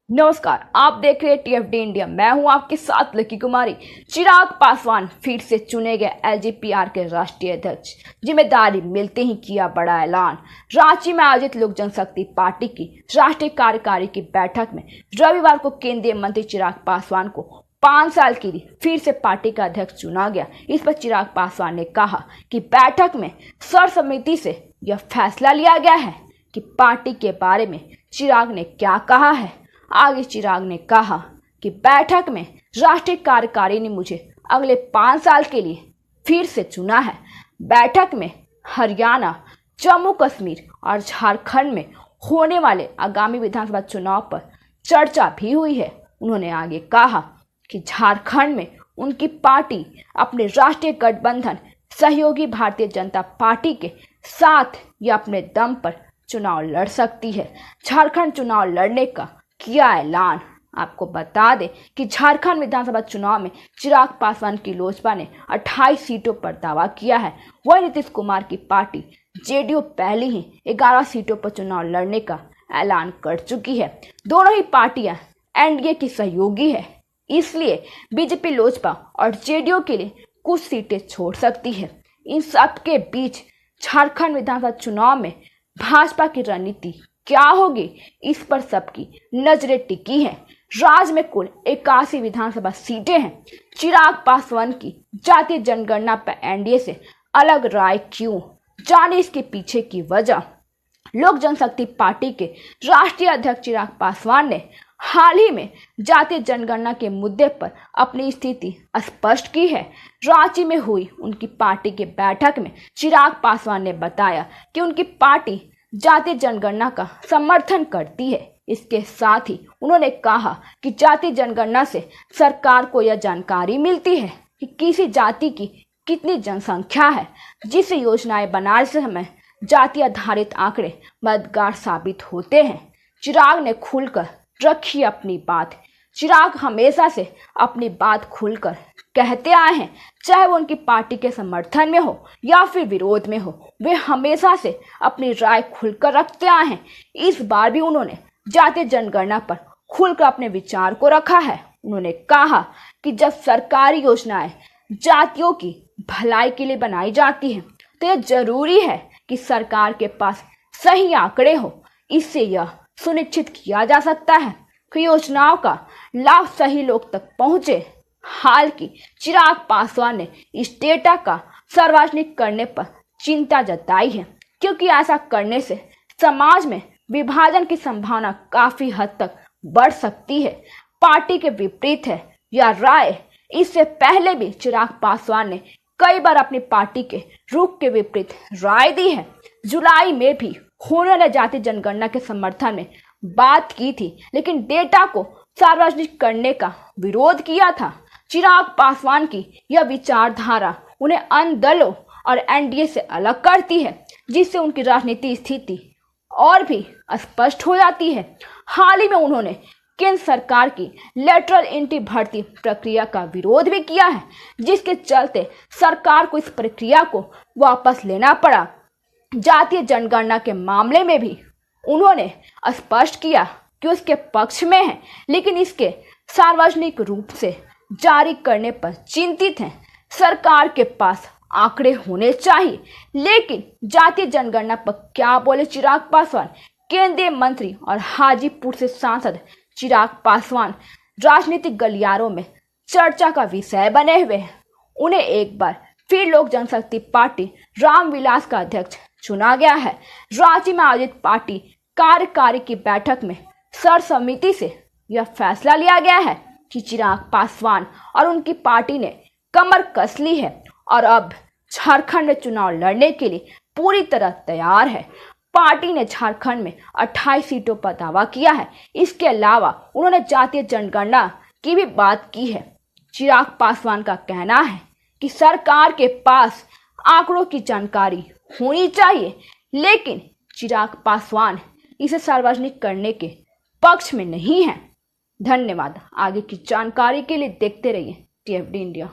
नमस्कार, आप देख रहे हैं टीएफडी इंडिया। मैं हूं आपके साथ लकी कुमारी। चिराग पासवान फिर से चुने गए एलजेपीआर के राष्ट्रीय अध्यक्ष। जिम्मेदारी मिलते ही किया बड़ा ऐलान। रांची में आयोजित लोक जनशक्ति पार्टी की राष्ट्रीय कार्यकारी की बैठक में रविवार को केंद्रीय मंत्री चिराग पासवान को 5 साल के लिए फिर से पार्टी का अध्यक्ष चुना गया। इस पर चिराग पासवान ने कहा कि बैठक में सर्वसम्मति से यह फैसला लिया गया है कि पार्टी के बारे में चिराग ने क्या कहा है। आगे चिराग ने कहा कि बैठक में राष्ट्रीय कार्यकारी ने मुझे अगले 5 साल के लिए फिर से चुना है। बैठक में हरियाणा, जम्मू कश्मीर और झारखंड में होने वाले आगामी विधानसभा चुनाव पर चर्चा भी हुई है। उन्होंने आगे कहा कि झारखंड में उनकी पार्टी अपने राष्ट्रीय गठबंधन सहयोगी भारतीय जनता पार्टी के साथ या अपने दम पर चुनाव लड़ सकती है। झारखंड चुनाव लड़ने का किया ऐलान। आपको बता दें कि झारखंड विधानसभा चुनाव में चिराग पासवान की लोजपा ने 28 सीटों पर दावा किया है। वह नीतीश कुमार की पार्टी जेडीयू पहले ही 11 सीटों पर चुनाव लड़ने का ऐलान कर चुकी है। दोनों ही पार्टियां एनडीए की सहयोगी है, इसलिए बीजेपी लोजपा और जेडीयू के लिए कुछ सीटें छोड़ सकती है। इन सब के बीच झारखंड विधानसभा चुनाव में भाजपा की रणनीति क्या होगी, इस पर सबकी नजरें टिकी हैं। राज्य में कुल 81 विधानसभा सीटें हैं। चिराग पासवान की जातीय जनगणना पर एनडीए से अलग राय क्यों, जाने इसके पीछे की वजह। लोक जनशक्ति पार्टी के राष्ट्रीय अध्यक्ष चिराग पासवान ने हाल ही में जातीय जनगणना के मुद्दे पर अपनी स्थिति स्पष्ट की है। रांची में हुई उनकी पार्टी की बैठक में चिराग पासवान ने बताया कि उनकी पार्टी जातीय जनगणना का समर्थन करती है। इसके साथ ही उन्होंने कहा कि जातीय जनगणना से सरकार को यह जानकारी मिलती है कि किसी जाति की कितनी जनसंख्या है, जिससे योजनाएं बनाने समय जाति आधारित आंकड़े मददगार साबित होते हैं। चिराग ने खुलकर रखी अपनी बात। चिराग हमेशा से अपनी बात खुलकर कहते आए हैं, चाहे वो उनकी पार्टी के समर्थन में हो या फिर विरोध में हो। वे हमेशा से अपनी राय खुलकर रखते आए हैं। इस बार भी उन्होंने जातीय जनगणना पर खुलकर अपने विचार को रखा है। उन्होंने कहा कि जब सरकारी योजनाएं जातियों की भलाई के लिए बनाई जाती हैं, तो यह जरूरी है कि सरकार के पास सही आंकड़े हो। इससे यह सुनिश्चित किया जा सकता है कि योजनाओं का लाभ सही लोग तक पहुंचे। हाल की चिराग पासवान ने इस डेटा का सार्वजनिक करने पर चिंता जताई है, क्योंकि ऐसा करने से समाज में विभाजन की संभावना काफी हद तक बढ़ सकती है। पार्टी के विपरीत है यह राय। इससे पहले भी चिराग पासवान ने कई बार अपनी पार्टी के रुख के विपरीत राय दी है। जुलाई में भी उन्होंने जातीय जनगणना के समर्थन में बात की थी, लेकिन डेटा को सार्वजनिक करने का विरोध किया था। चिराग पासवान की यह विचारधारा उन्हें अन्य दलों और एनडीए से अलग करती है, जिससे उनकी राजनीतिक स्थिति और भी स्पष्ट हो जाती है। हाल ही में उन्होंने केंद्र सरकार की लेटरल एंट्री भर्ती प्रक्रिया का विरोध भी किया है, जिसके चलते सरकार को इस प्रक्रिया को वापस लेना पड़ा। जातीय जनगणना के मामले में भी उन्होंने स्पष्ट किया कि उसके पक्ष में है, लेकिन इसके सार्वजनिक रूप से जारी करने पर चिंतित हैं। सरकार के पास आंकड़े होने चाहिए, लेकिन जातीय जनगणना पर क्या बोले चिराग पासवान। केंद्रीय मंत्री और हाजीपुर से सांसद चिराग पासवान राजनीतिक गलियारों में चर्चा का विषय बने हुए हैं। उन्हें एक बार फिर लोक जनशक्ति पार्टी रामविलास का अध्यक्ष चुना गया है। रांची में आयोजित पार्टी कार्यकारी की बैठक में सर्वसम्मति से यह फैसला लिया गया है कि चिराग पासवान और उनकी पार्टी ने कमर कस ली है और अब झारखंड में चुनाव लड़ने के लिए पूरी तरह तैयार है। पार्टी ने झारखंड में 28 सीटों पर दावा किया है। इसके अलावा उन्होंने जातीय जनगणना की भी बात की है। चिराग पासवान का कहना है कि सरकार के पास आंकड़ों की जानकारी होनी चाहिए, लेकिन चिराग पासवान इसे सार्वजनिक करने के पक्ष में नहीं है। धन्यवाद। आगे की जानकारी के लिए देखते रहिए टीएफडी इंडिया।